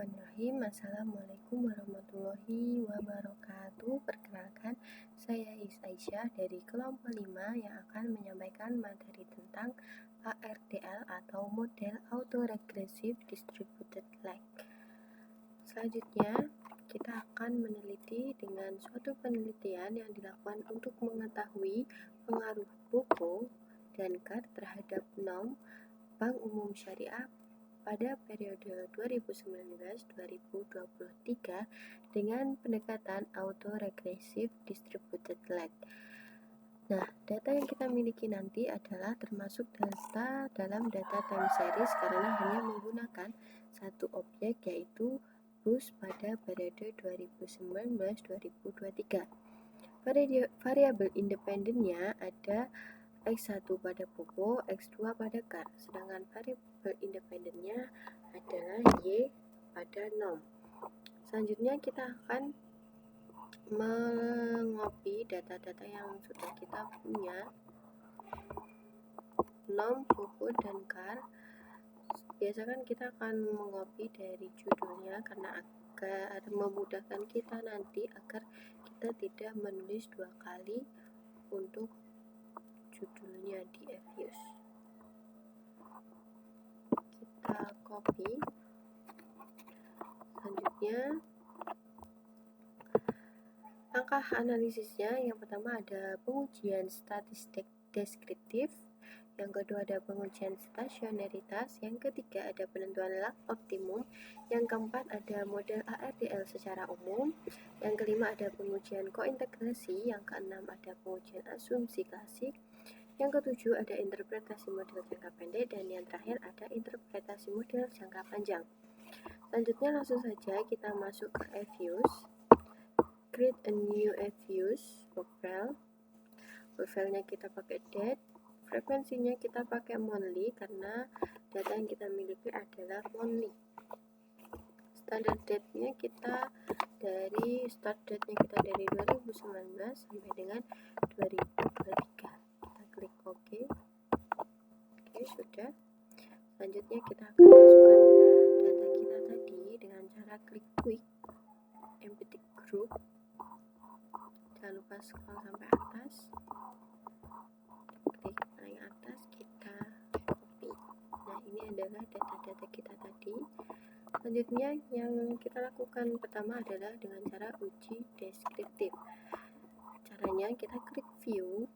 Bismillahirrahmanirrahim. Assalamualaikum warahmatullahi wabarakatuh. Perkenalkan, saya Aisyah dari kelompok 5 yang akan menyampaikan materi tentang ARDL atau Model Autoregressive Distributed Lag. Selanjutnya, kita akan meneliti dengan suatu penelitian yang dilakukan untuk mengetahui pengaruh BOPO dan CAR terhadap norm Bank Umum Syariah pada periode 2019-2023 dengan pendekatan autoregressive distributed lag. Nah, data yang kita miliki nanti adalah termasuk data dalam data time series karena hanya menggunakan satu objek, yaitu BUS pada periode 2019-2023. Variabel independennya ada X1 pada BOPO, X2 pada CAR, sedangkan variabel independennya adalah Y pada norm. Selanjutnya kita akan mengopi data-data yang sudah kita punya, norm, BOPO, dan CAR. Biasakan kita akan mengopi dari judulnya karena agar memudahkan kita nanti agar kita tidak menulis dua kali untuk judulnya di Fuse. Kita copy. Selanjutnya, langkah analisisnya yang pertama ada pengujian statistik deskriptif, yang kedua ada pengujian stasionaritas, yang ketiga ada penentuan lag optimum, yang keempat ada model ARDL secara umum, yang kelima ada pengujian kointegrasi, yang keenam ada pengujian asumsi klasik, yang ketujuh ada interpretasi model jangka pendek, dan yang terakhir ada interpretasi model jangka panjang. Selanjutnya langsung saja kita masuk ke Fuse. Create a new Fuse profile. Profilenya kita pakai date. Frekuensinya kita pakai monthly karena data yang kita miliki adalah monthly. Standard date-nya kita dari start date-nya kita dari 2019 sampai dengan 2023. Kita klik OK. Oke, sudah. Selanjutnya kita akan masukkan data kita tadi dengan cara klik quick empty group. Jangan lupa scroll sampai atas. Klik paling atas, kita copy. Nah, ini adalah data-data kita tadi. Selanjutnya yang kita lakukan pertama adalah dengan cara uji deskriptif. Caranya kita klik view,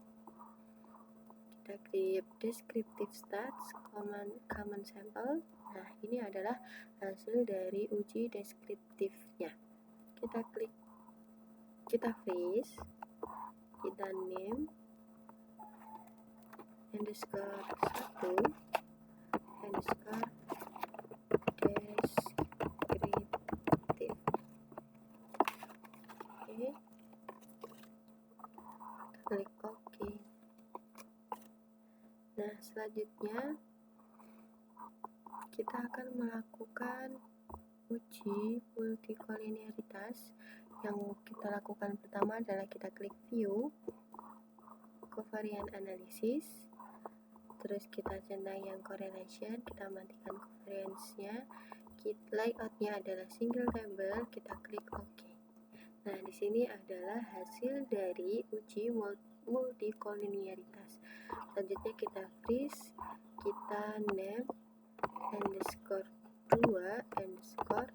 kita klik descriptive stats, common sample. Nah, ini adalah hasil dari uji deskriptifnya. Kita klik, kita freeze, kita name underscore 1 underscore deskriptif. Oke, klik OK. Nah, selanjutnya kita akan melakukan uji multikolinearitas. Yang kita lakukan pertama adalah kita klik view, covariance analysis, terus kita centang yang correlation, kita matikan covariance-nya, layout-nya adalah single table, kita klik OK. Nah, di sini adalah hasil dari uji multikolinearitas. Selanjutnya kita freeze, kita name underscore 2 underscore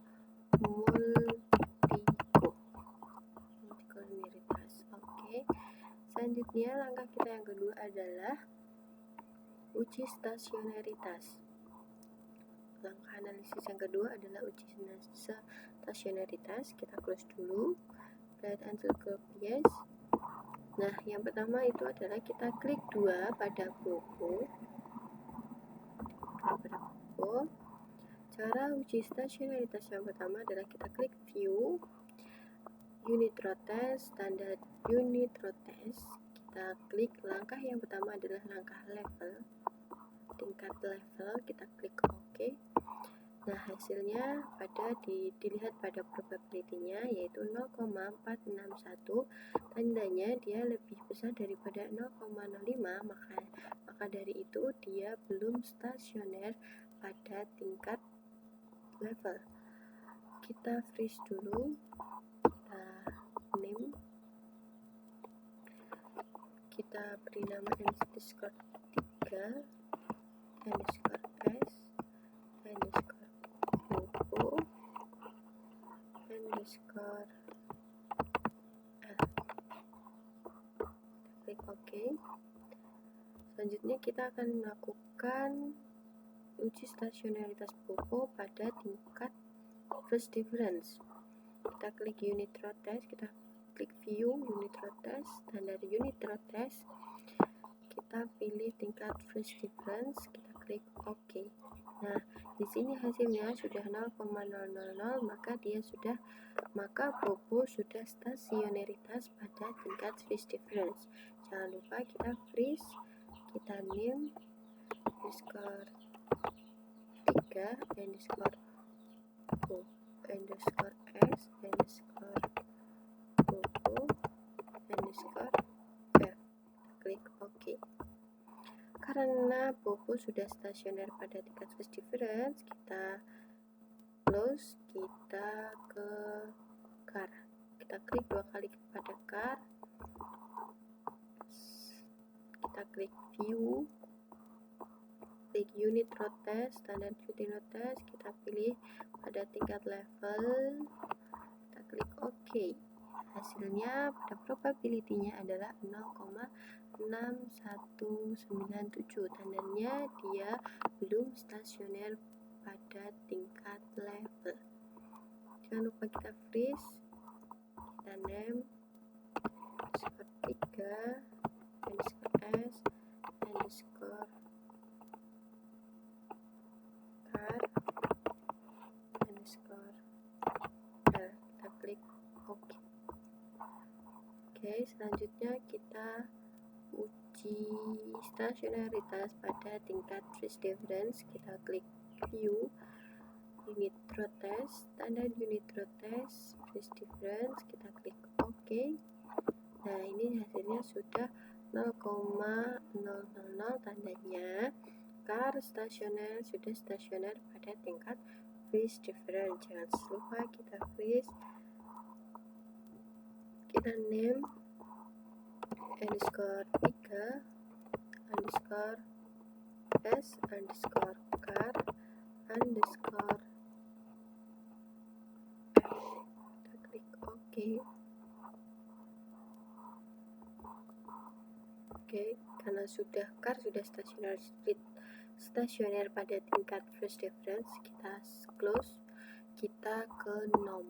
multikolinearitas. Oke. Selanjutnya langkah kita yang kedua adalah uji stasionaritas. Langkah analisis yang kedua adalah uji stasionaritas. Kita close dulu, write until group yes. Nah, yang pertama itu adalah kita klik 2 pada BOPO. Cara uji stasionaritas yang pertama adalah kita klik view, unit rotate, standard unit rotate. Kita klik langkah yang pertama adalah langkah level, tingkat level, kita klik OK. Nah, hasilnya dilihat pada probability-nya yaitu 0,461, tandanya dia lebih besar daripada 0,05, maka dari itu dia belum stasioner pada tingkat level. kita freeze dulu, kita name, kita beri nama underscore 3 underscore s underscore bobo underscore l. Klik OK. Selanjutnya kita akan melakukan uji stasionaritas bobo pada tingkat first difference. Kita klik unit row test, kita klik view unit row test, dan dari unit row test kita pilih tingkat first difference, kita klik OK. Nah, di sini hasilnya sudah 0,000, maka bobo sudah stasionaritas pada tingkat first difference. Jangan lupa kita freeze, kita name underscore 3 underscore o underscore s underscore bobo underscore f. Klik OK. Karena bobo sudah stasioner pada tingkat first difference, kita close, kita ke car, kita klik 2 kali pada car, kita klik view, klik unit row test, standard unit row test, kita pilih pada tingkat level, kita klik OK. Hasilnya pada probability-nya adalah 0,6197, tandanya dia belum stasioner pada tingkat level. Jangan lupa kita freeze, kita name underscore 3 underscore s underscore car underscore l, kita klik OK. Oke, selanjutnya kita uji stasionaritas pada tingkat first difference. Kita klik view unit row test, standard unit row test, first difference, kita klik OK. Nah, ini hasilnya sudah 0,000, tandanya car stasioner sudah stasioner pada tingkat first difference. Jangan lupa kita freeze, kita name underscore 3 underscore s underscore car underscore f, kita klik OK. Oke, karena car sudah stasioner pada tingkat first difference, kita close, kita ke nom,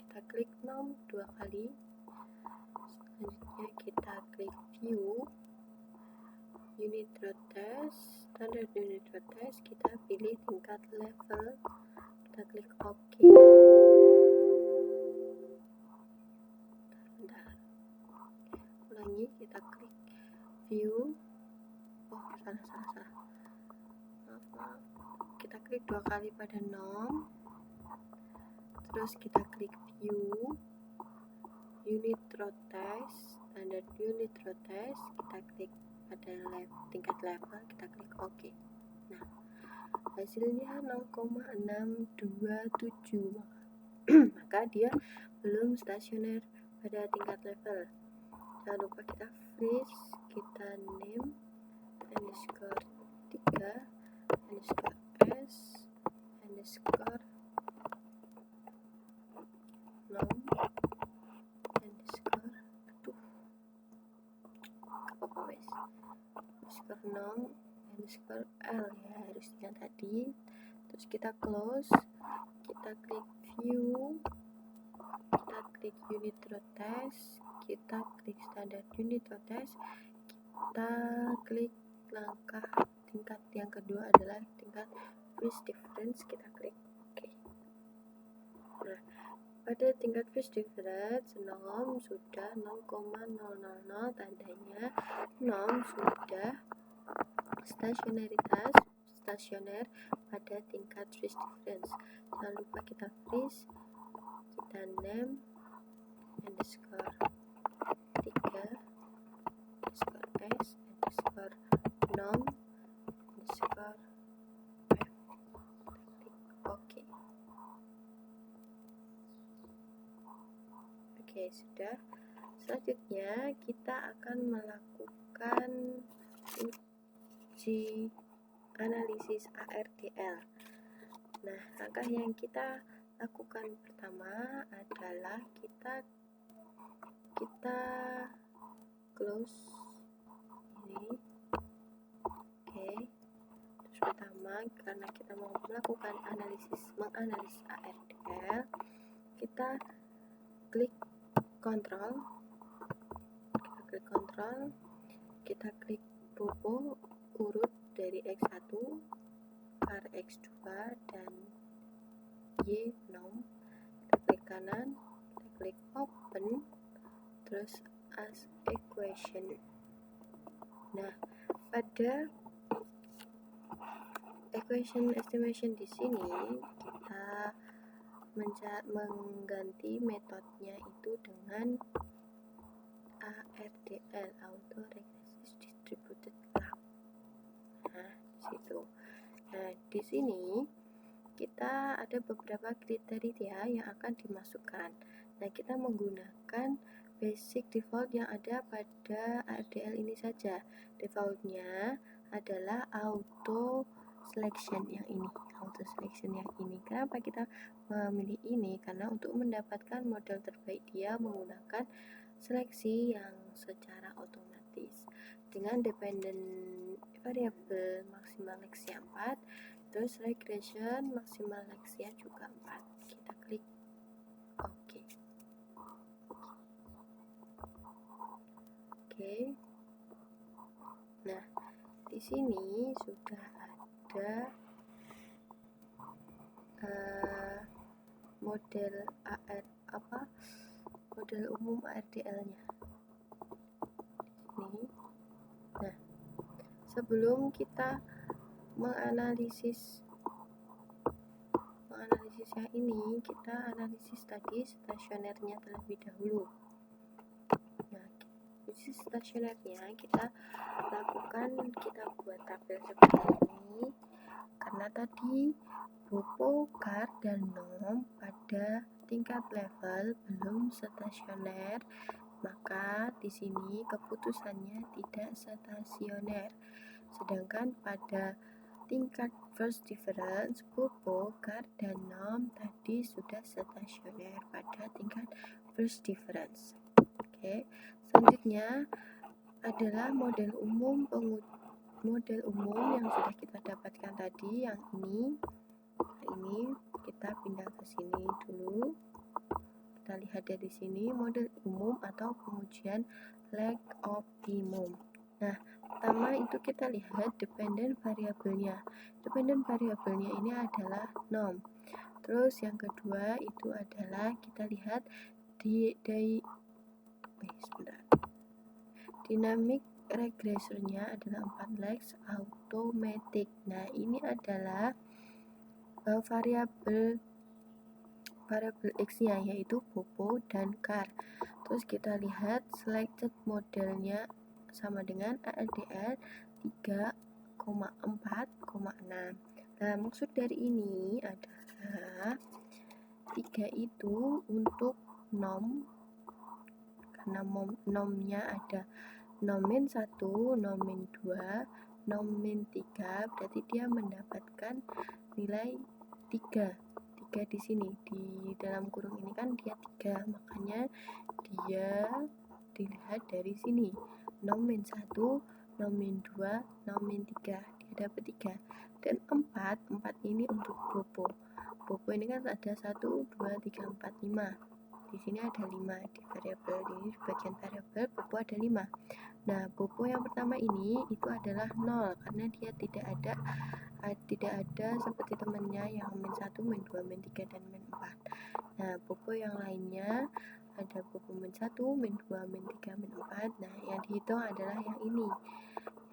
kita klik nom 2 kali. Selanjutnya kita klik view unit row test, standard unit row test, kita pilih tingkat level, kita klik OK. Bentar. Ulangi, kita klik view, salah. Maaf. Kita klik 2 kali pada nom, terus kita klik view unit row test, standard unit row test, kita klik pada tingkat level, kita klik OK. Nah, hasilnya 0,627, maka dia belum stasioner pada tingkat level. Jangan lupa kita freeze, kita name underscore 3 underscore s underscore nom underscore underscore nom underscore l, ya harusnya tadi. Terus kita close, kita klik view, kita klik unit row test, kita klik standard unit row test, kita klik langkah tingkat yang kedua adalah tingkat first difference, kita klik OK. Nah, pada tingkat first difference nom sudah 0,000, tandanya nom sudah stasioner pada tingkat first difference. Jangan lupa kita freeze, kita name underscore 3 underscore s underscore nom underscore f, klik OK. Oke, sudah. Selanjutnya kita akan melakukan uji analisis ARDL. Nah, langkah yang kita lakukan pertama adalah kita close ini. Oke. Terus pertama, karena kita mau melakukan menganalisis ARDL, kita klik kontrol, kita klik Bobo urut dari X1, car X2, dan Y nom. Kita klik kanan, kita klik open, terus as equation. Nah, pada equation estimation di sini kita mengganti metodenya itu dengan ARDL, Auto Regression Distributed Lab. Nah, di situ. Nah, di sini kita ada beberapa kriteria yang akan dimasukkan. Nah, kita menggunakan basic default yang ada pada ARDL ini saja. Defaultnya adalah auto selection yang ini. Kenapa kita memilih ini? Karena untuk mendapatkan model terbaik dia menggunakan seleksi yang secara otomatis dengan dependent variable maksimal Lexia 4, terus regression maksimal Lexia juga 4. Kita klik OK. Oke. Nah, di sini sudah ada model model umum ARDL-nya. Ini. Nah, sebelum kita menganalisis yang ini, kita analisis tadi stasionernya terlebih dahulu. Nah, uji stasionernya kita buat tabel seperti ini, karena tadi Bobo, car, dan nom pada tingkat level belum stasioner, maka di sini keputusannya tidak stasioner. Sedangkan pada tingkat first difference, Bobo, car, dan nom tadi sudah stasioner pada tingkat first difference. Oke, selanjutnya adalah model umum yang sudah kita dapatkan tadi, yang ini. Ini kita pindah ke sini dulu. Kita lihat dari sini model umum atau pengujian lag optimum. Nah, pertama itu kita lihat dependent variabelnya. Dependent variabelnya ini adalah nom. Terus yang kedua itu adalah kita lihat dynamic regressornya adalah 4 legs automatic. Nah, ini adalah variabel X-nya yaitu Bobo dan car. Terus kita lihat selected modelnya sama dengan ARDL 3,4,6. Nah, maksud dari ini adalah 3 itu untuk nom, karena nomnya ada nomin 1, nomin 2, nomin 3, berarti dia mendapatkan nilai 3 di sini, di dalam kurung ini kan dia 3, makanya dia dilihat dari sini, nomin 1, nomin 2, nomin 3, dia dapat 3. Dan 4 ini untuk Bobo ini kan ada 1, 2, 3, 4, 5. Di sini ada 5 di variabel ini, di bagian variabel Bobo ada 5. Nah, Bobo yang pertama ini itu adalah 0 karena dia tidak ada seperti temannya yang min 1, min 2, min 3, dan min 4. Nah, Bobo yang lainnya ada Bobo min 1, min 2, min 3, min 4. Nah, yang dihitung adalah yang ini,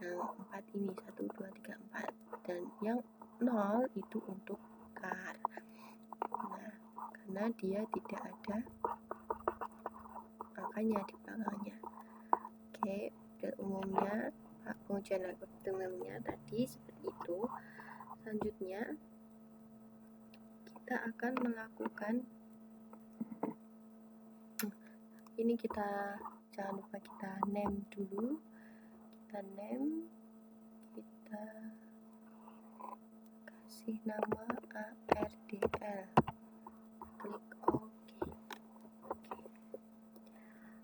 yang 4 ini, 1, 2, 3, 4. Dan yang 0 itu untuk car. Nah, karena dia tidak ada angkanya di belakangnya. Oke, dan umumnya pengujian algoritmenya tadi seperti itu. Selanjutnya kita akan melakukan ini kita jangan lupa kita name dulu, kita kasih nama ARDL, klik OK.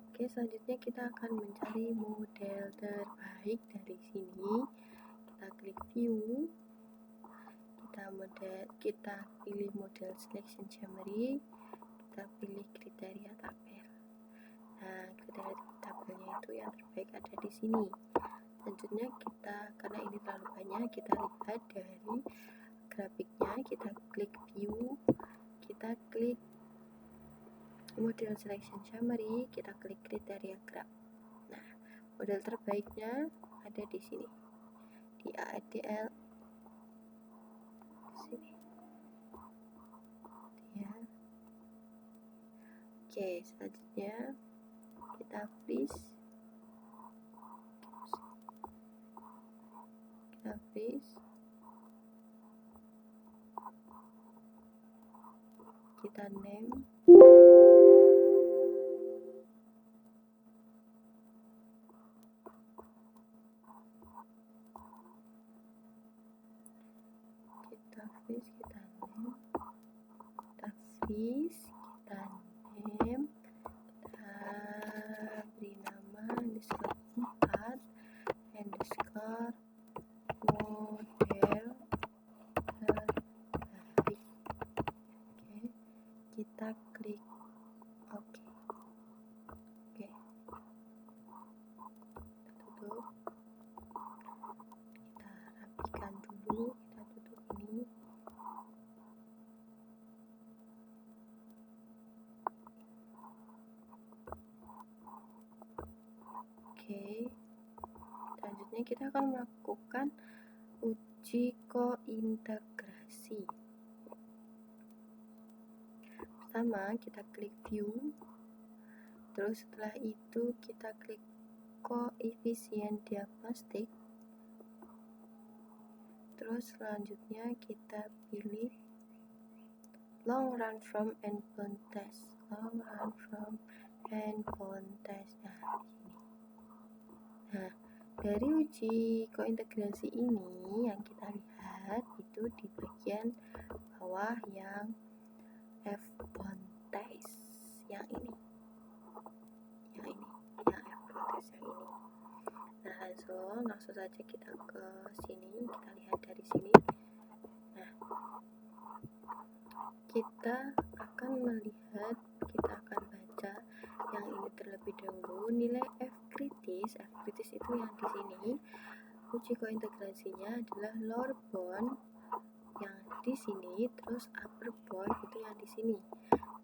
Oke, selanjutnya kita akan mencari model terbaik dari sini. Kita klik view, kita pilih model selection summary, kita pilih kriteria tabel. Nah, kriteria tabelnya itu yang terbaik ada di sini. Selanjutnya karena ini terlalu banyak, kita lihat dari grafiknya, kita klik view, kita klik model selection summary, kita klik kriteria graph. Nah, model terbaiknya ada di sini, di ARDL sini ya. Oke, selanjutnya kita freeze, kita name, kita beri nama _4 _ model terbaik. Oke, kita klik OK. Oke, kita tutup, kita rapikan dulu, kita tutup ini. Oke, selanjutnya kita akan melakukan uji kointegrasi. Pertama, kita klik view, terus setelah itu kita klik koefisien diagnostik, terus selanjutnya kita pilih long run from endpoint test, Nah, dari uji kointegrasi ini yang kita lihat itu di bagian bawah yang F-bound test yang ini, yang F-bound test yang ini. Nah, langsung saja kita ke sini, kita lihat dari sini. Nah, kita akan baca yang ini terlebih dahulu. Nilai F kritis itu yang di sini. Uji kointegrasinya adalah lower bound yang di sini, terus upper bound itu yang di sini.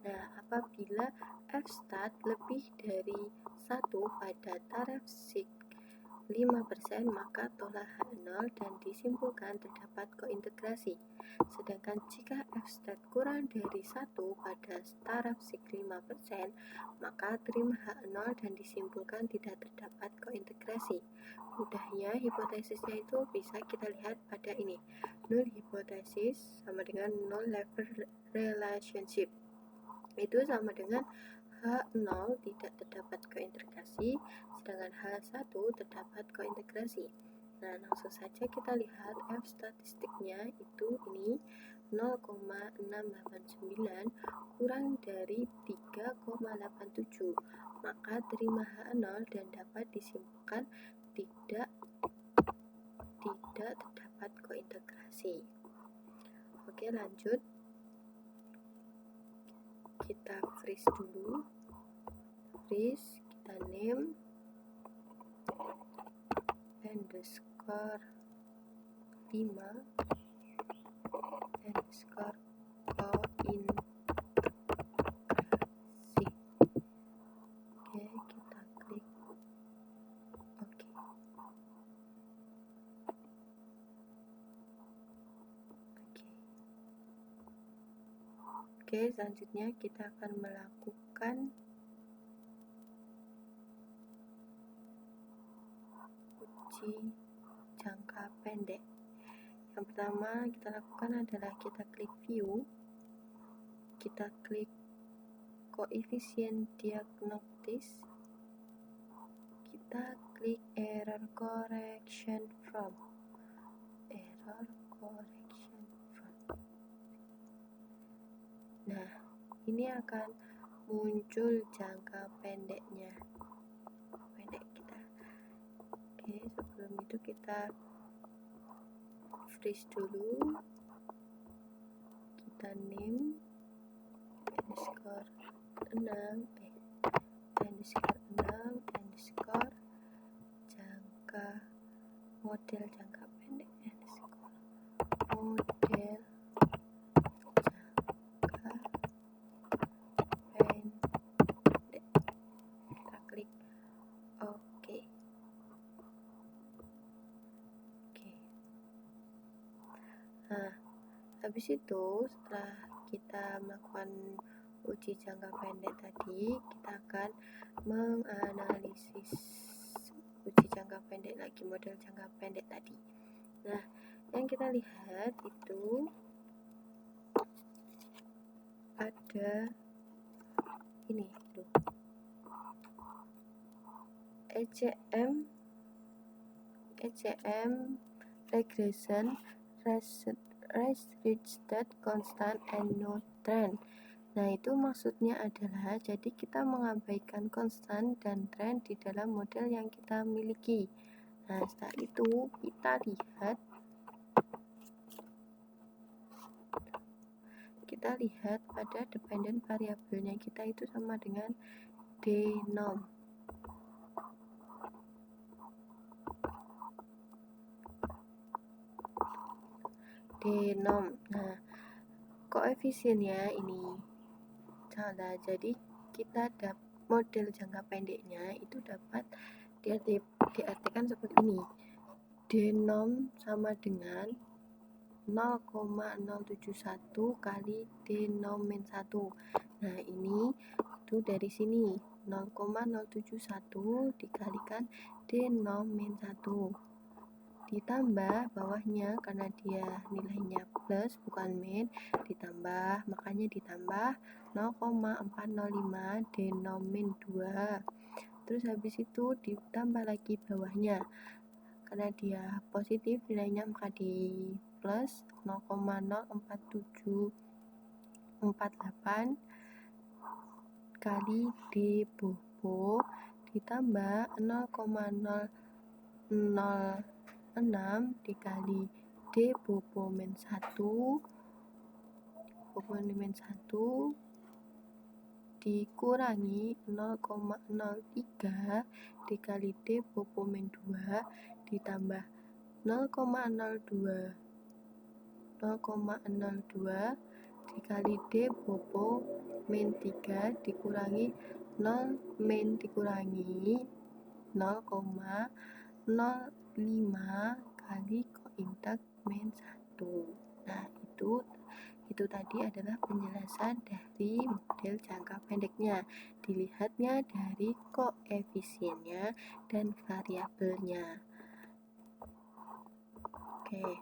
Nah, apabila F stat lebih dari 1 pada taraf sig 5%, maka tolak H0 dan disimpulkan terdapat kointegrasi. Sedangkan jika F stat kurang dari 1 pada taraf sig 5%, maka terima H0 dan disimpulkan tidak terdapat kointegrasi. Mudahnya, hipotesisnya itu bisa kita lihat pada ini. Null hipotesis sama dengan null level relationship. Itu sama dengan H0 tidak terdapat kointegrasi, sedangkan H1 terdapat kointegrasi. Nah, langsung saja kita lihat F statistiknya itu ini 0,689 kurang dari 3,87, maka terima H0 dan dapat disimpulkan tidak terdapat kointegrasi. Oke, lanjut. Kita freeze dulu, kita name _5 _ kointegrasi. Oke, kita klik OK. Oke, selanjutnya kita akan melakukan uji jangka pendek. Yang pertama kita lakukan adalah kita klik view, kita klik koefisien diagnostis, kita klik error correction from. Nah, ini akan muncul jangka pendeknya. Kita. Oke, sebelum itu kita freeze dulu. Kita name underscore 6 underscore jangka model jangka pendek underscore model jangka pendek. Kita klik oke. Nah, habis itu setelah kita melakukan uji jangka pendek tadi, kita akan menganalisis uji jangka pendek lagi, model jangka pendek tadi. Nah, yang kita lihat itu ada ini tuh, ECM regression, restricted constant and no trend. Nah, itu maksudnya adalah jadi kita mengabaikan konstan dan tren di dalam model yang kita miliki. Nah, setelah itu kita lihat pada dependent variabelnya kita itu sama dengan denom. Nah, koefisiennya ini salah, jadi kita dapat model jangka pendeknya itu dapat diartikan seperti ini. Denom sama dengan 0,071 kali denom min 1. Nah, ini itu dari sini 0,071 dikalikan denom min 1 ditambah bawahnya, karena dia nilainya plus bukan min, makanya ditambah 0,405 denom min 2. Terus habis itu ditambah lagi bawahnya, karena dia positif nilainya maka di plus 0,04748 kali D bobo ditambah 0,006 dikali D bobo min 1 dikurangi 0,03 dikali D bobo min 2 ditambah 0,02 dikali D bobo min 3 dikurangi 0 min dikurangi 0,05 kali kointak min 1. Nah, itu tadi adalah penjelasan dari model jangka pendeknya. Dilihatnya dari koefisiennya dan variabelnya. Oke.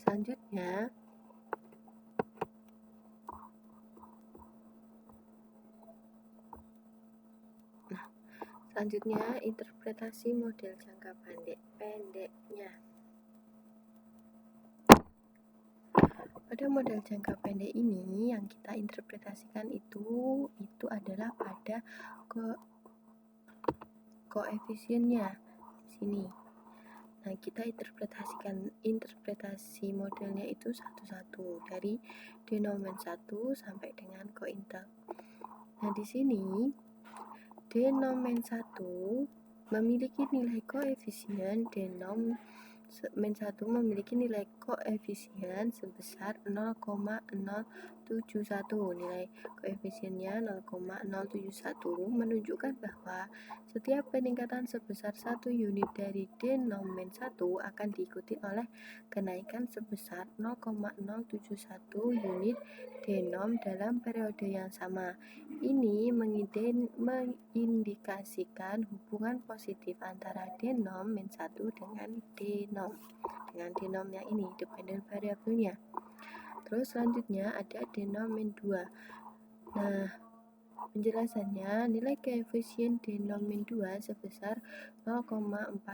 Selanjutnya interpretasi model jangka pendeknya. Pada model jangka pendek ini yang kita interpretasikan itu adalah pada koefisiennya di sini. Nah, kita interpretasi modelnya itu satu-satu dari denomen 1 sampai dengan kointak. Nah, di sini denomen 1 memiliki nilai koefisien denom min 1 memiliki nilai koefisien sebesar 0,071. Nilai koefisiennya 0,071 menunjukkan bahwa setiap peningkatan sebesar 1 unit dari denom min 1 akan diikuti oleh kenaikan sebesar 0,071 unit denom dalam periode yang sama. Ini mengindikasikan hubungan positif antara denom min 1 dengan denom yang ini, dependent variabelnya. Terus selanjutnya ada denom min 2. Nah, Penjelasannya, nilai koefisien denomin 2 sebesar 0,405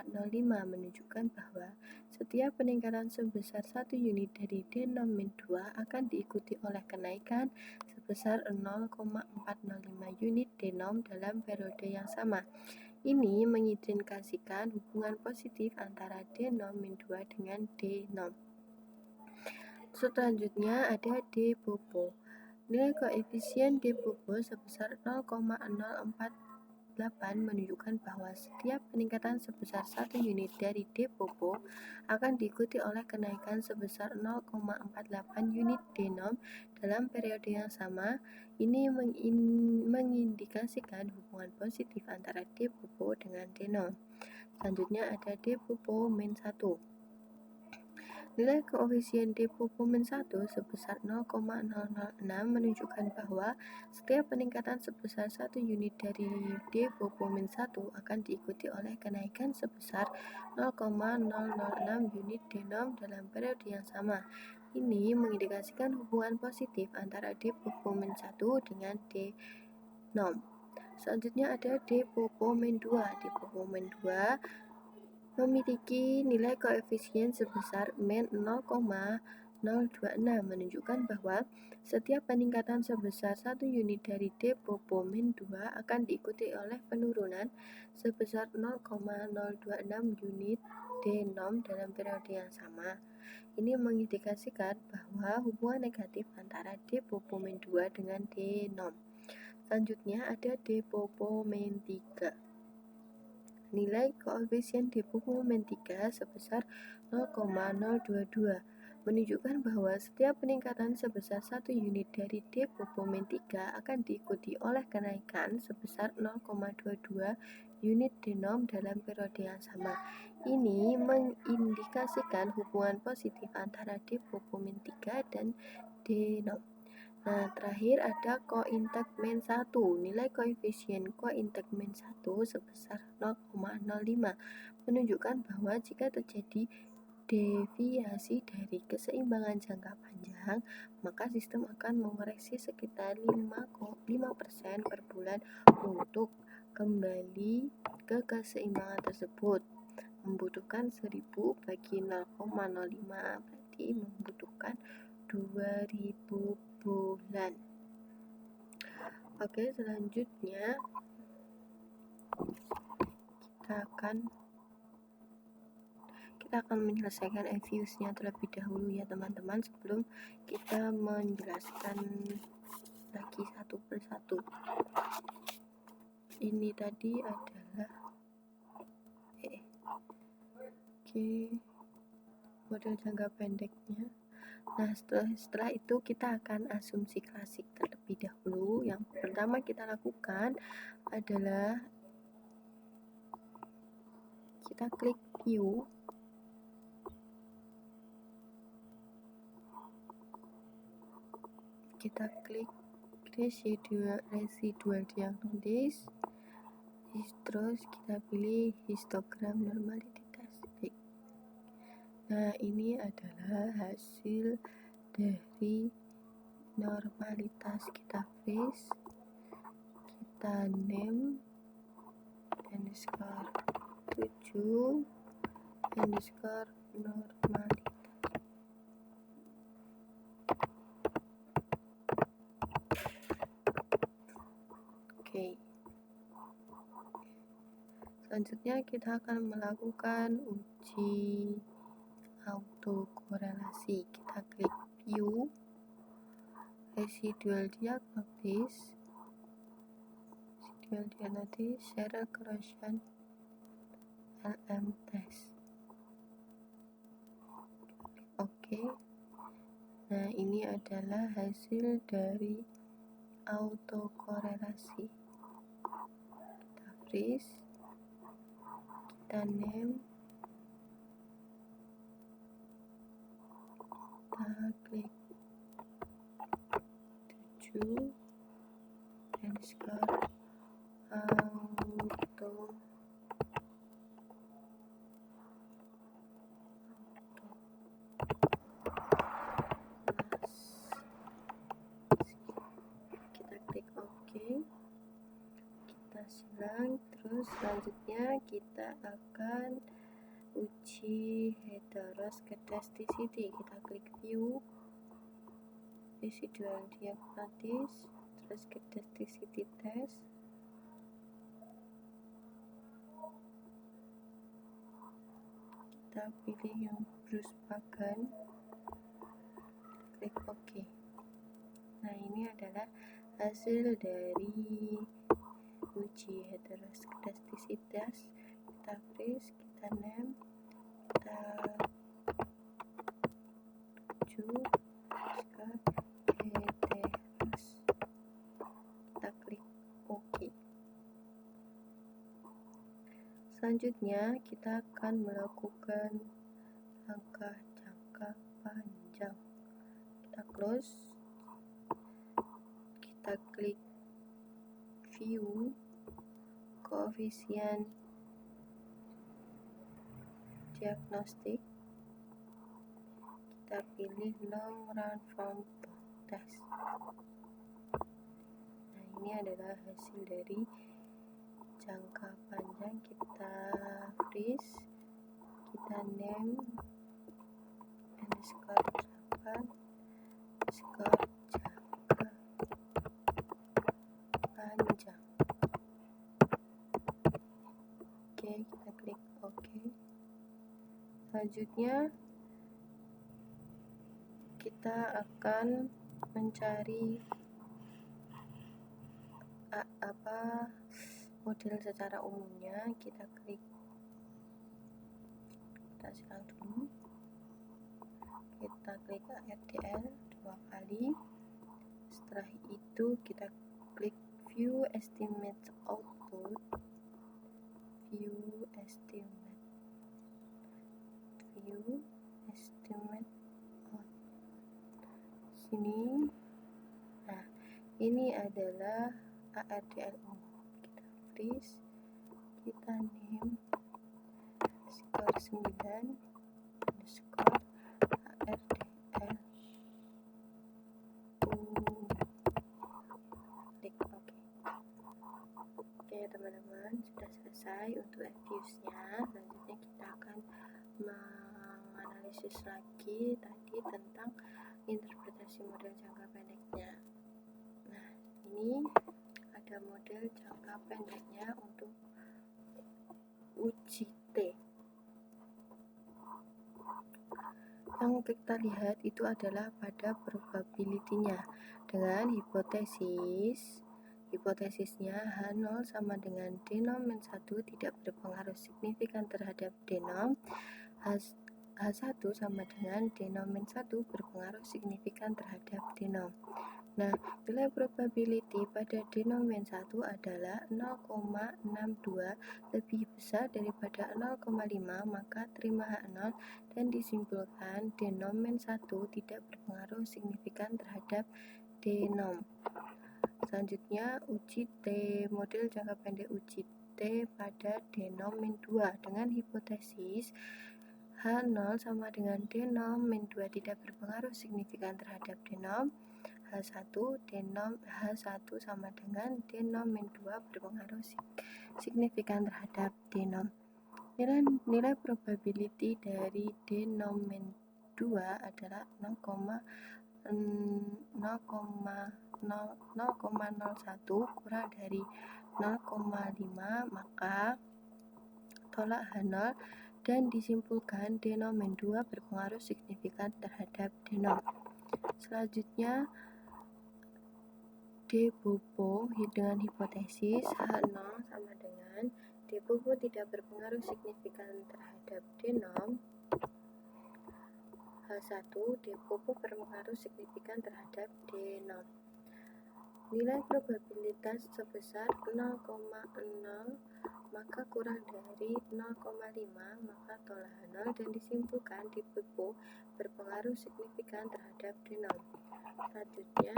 menunjukkan bahwa setiap peningkatan sebesar 1 unit dari denomin 2 akan diikuti oleh kenaikan sebesar 0,405 unit denom dalam periode yang sama. Ini mengindikasikan hubungan positif antara denomin 2 dengan denom. Selanjutnya ada D Bobo. Nilai koefisien D Bobo sebesar 0,048 menunjukkan bahwa setiap peningkatan sebesar 1 unit dari D Bobo akan diikuti oleh kenaikan sebesar 0,48 unit denom dalam periode yang sama. Ini mengindikasikan hubungan positif antara D Bobo dengan denom. Selanjutnya ada D Bobo min 1. Nilai koefisien D Bobo min 1 sebesar 0,006 menunjukkan bahwa setiap peningkatan sebesar 1 unit dari D Bobo min 1 akan diikuti oleh kenaikan sebesar 0,006 unit denom dalam periode yang sama. Ini mengindikasikan hubungan positif antara D Bobo min 1 dengan denom. Selanjutnya ada D Bobo min 2. D Bobo min 2 memiliki nilai koefisien sebesar min 0,026 menunjukkan bahwa setiap peningkatan sebesar 1 unit dari D Bobo min 2 akan diikuti oleh penurunan sebesar 0,026 unit denom dalam periode yang sama. Ini mengindikasikan bahwa hubungan negatif antara D Bobo min 2 dengan denom. Selanjutnya ada D Bobo min 3. Nilai koefisien D Bobo min 3 sebesar 0,022 menunjukkan bahwa setiap peningkatan sebesar 1 unit dari D Bobo min 3 akan diikuti oleh kenaikan sebesar 0,22 unit denom dalam periode yang sama. Ini mengindikasikan hubungan positif antara D Bobo min 3 dan denom. Nah, terakhir ada kointek min 1. Nilai koefisien kointek min 1 sebesar 0,05 menunjukkan bahwa jika terjadi deviasi dari keseimbangan jangka panjang, maka sistem akan mengoreksi sekitar 5% per bulan untuk kembali ke keseimbangan tersebut. Membutuhkan 1000 bagi 0,05 berarti membutuhkan 2000 bulan. Oke, selanjutnya kita akan menyelesaikan EVIUS-nya terlebih dahulu ya teman-teman, sebelum kita menjelaskan lagi satu persatu. Ini tadi adalah model jangka pendeknya. Nah, setelah itu kita akan asumsi klasik terlebih dahulu. Yang pertama kita lakukan adalah kita klik view. Kita klik residual diagnosis. Terus kita pilih histogram normalitas. Nah, ini adalah hasil dari normalitas. Kita freeze, kita name underscore 7 underscore normalitas. Oke. Selanjutnya kita akan melakukan uji autokorelasi. Kita klik view, residual diagnosis, serial corrosion, LM test. Oke. Nah, ini adalah hasil dari autokorelasi. Kita freeze, kita name, kita klik 7 underscore auto. Kita klik OK. ulang. Terus selanjutnya kita akan uji heteroskedasticity. Kita klik view residual diagnosis, terus skedasticity test. Kita pilih yang Bruce Pagan, klik OK. Nah, ini adalah hasil dari uji heteroskedasticitas. Kita freeze, kita name, kita tuju, heteros, kita klik OK. Selanjutnya kita akan melakukan langkah jangka panjang. Kita close, kita klik view koefisien diagnostik, kita pilih long run from test. Nah, ini adalah hasil dari jangka panjang. Kita freeze, kita name underscore jangka underscore jangka panjang. Oke, kita klik OK. Selanjutnya kita akan mencari model secara umumnya. Kita klik, kita silang dulu, kita klik ARDL 2 kali. Setelah itu kita klik view estimate output, view estimate out sini. Nah, ini adalah ARDL umum. Kita freeze, kita name skor 9 underscore ARDL klik OK. Oke teman-teman, sudah selesai untuk review-nya. Selanjutnya kita akan menganalisis lagi tadi tentang interpretasi model jangka pendeknya. Nah, ini ada model jangka pendeknya untuk uji T. Yang kita lihat itu adalah pada probability-nya dengan hipotesisnya H0 sama dengan denom min 1 tidak berpengaruh signifikan terhadap denom, H1 sama dengan denom min 1 berpengaruh signifikan terhadap denom. Nah, nilai probability pada denom min 1 adalah 0,62 lebih besar daripada 0,5, maka terima H0 dan disimpulkan denom min 1 tidak berpengaruh signifikan terhadap denom. Selanjutnya uji T, model jangka pendek uji T pada denom min 2 dengan hipotesis H0 sama dengan denom min 2 tidak berpengaruh signifikan terhadap denom, H1 sama dengan denom min 2 berpengaruh signifikan terhadap denom. Nilai probability dari denom min 2 adalah 0,01 kurang dari 0,5, maka tolak H0 dan disimpulkan denom min 2 berpengaruh signifikan terhadap denom. Selanjutnya D Bobo dengan hipotesis H0 sama dengan D Bobo tidak berpengaruh signifikan terhadap denom, H1 D Bobo berpengaruh signifikan terhadap denom. Nilai probabilitas sebesar 0,0 maka kurang dari 0,5, maka tolak H0 dan disimpulkan D Bobo berpengaruh signifikan terhadap denom. Selanjutnya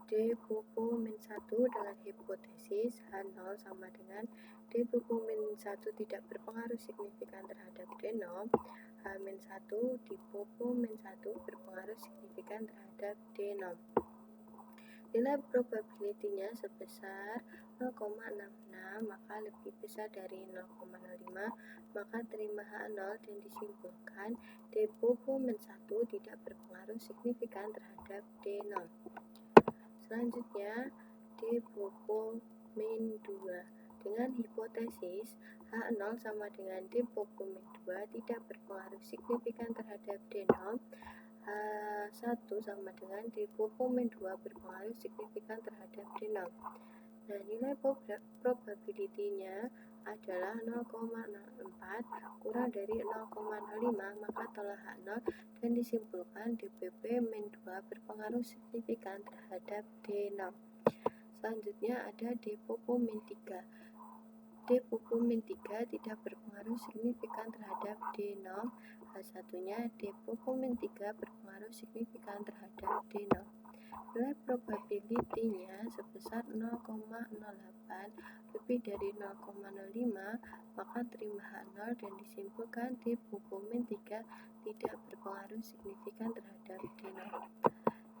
D Bobo min 1 dengan hipotesis H0 sama dengan D Bobo min 1 tidak berpengaruh signifikan terhadap denom, H min 1 D Bobo min 1 berpengaruh signifikan terhadap denom. Nilai probability-nya sebesar 0,66, maka lebih besar dari 0,05, maka terima H0 dan disimpulkan D-Bobo-1 tidak berpengaruh signifikan terhadap D0. Selanjutnya, D-Bobo-2 dengan hipotesis H0 sama dengan D-Bobo-2 tidak berpengaruh signifikan terhadap D0, H1 sama dengan D-Bobo-2 berpengaruh signifikan terhadap D0. Nah, nilai probability-nya adalah 0,04 kurang dari 0,05, maka tolak H0 dan disimpulkan DBB-2 berpengaruh signifikan terhadap D0. Selanjutnya ada D-Bobo-3. D-Bobo-3 tidak berpengaruh signifikan terhadap D0. H1-nya D-Bobo-3 berpengaruh signifikan terhadap D0. Nilai probability-nya sebesar 0,08 lebih dari 0,05, maka terima H0 dan disimpulkan D-Bobo-3 tidak berpengaruh signifikan terhadap D0.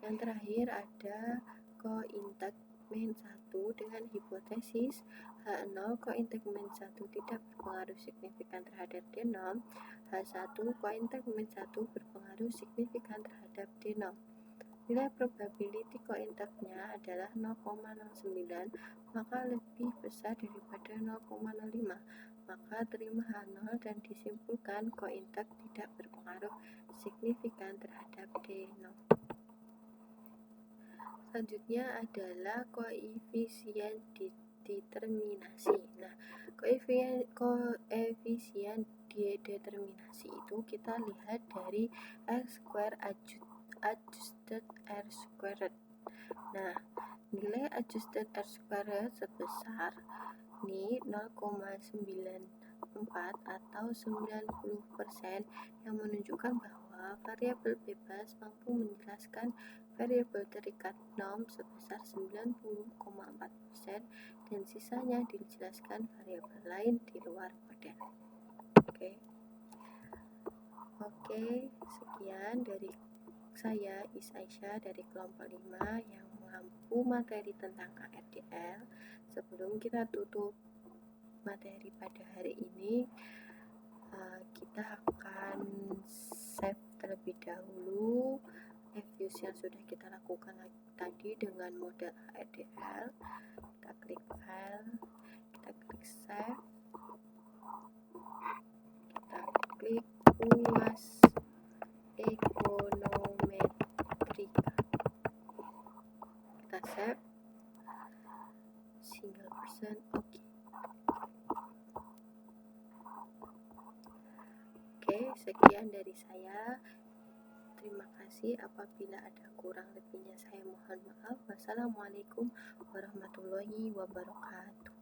Yang terakhir ada kointegmen 1 dengan hipotesis H0 kointegmen 1 tidak berpengaruh signifikan terhadap D0, H1 kointegmen 1 berpengaruh signifikan terhadap D0. Nilai probability kointegnya adalah 0,09, maka lebih besar daripada 0,05, maka terima H0 dan disimpulkan kointeg tidak berpengaruh signifikan terhadap D0. Selanjutnya adalah koefisien determinasi. Nah, koefisien determinasi itu kita lihat dari R² adjusted R². Nah, nilai adjusted R² sebesar ini 0,94 atau 90% yang menunjukkan bahwa variabel bebas mampu menjelaskan variabel terikat norm sebesar 90,4% dan sisanya dijelaskan variabel lain di luar model. Oke, sekian dari saya Aisyah dari kelompok 5 yang mengampu materi tentang KRDL. Sebelum kita tutup materi pada hari ini, kita akan save terlebih dahulu reviews yang sudah kita lakukan tadi dengan model KRDL. Kita klik file, kita klik save, kita klik UAS ekonometrika, kita save single person. Oke, sekian dari saya. Terima kasih. Apabila ada kurang lebihnya saya mohon maaf. Wassalamualaikum warahmatullahi wabarakatuh.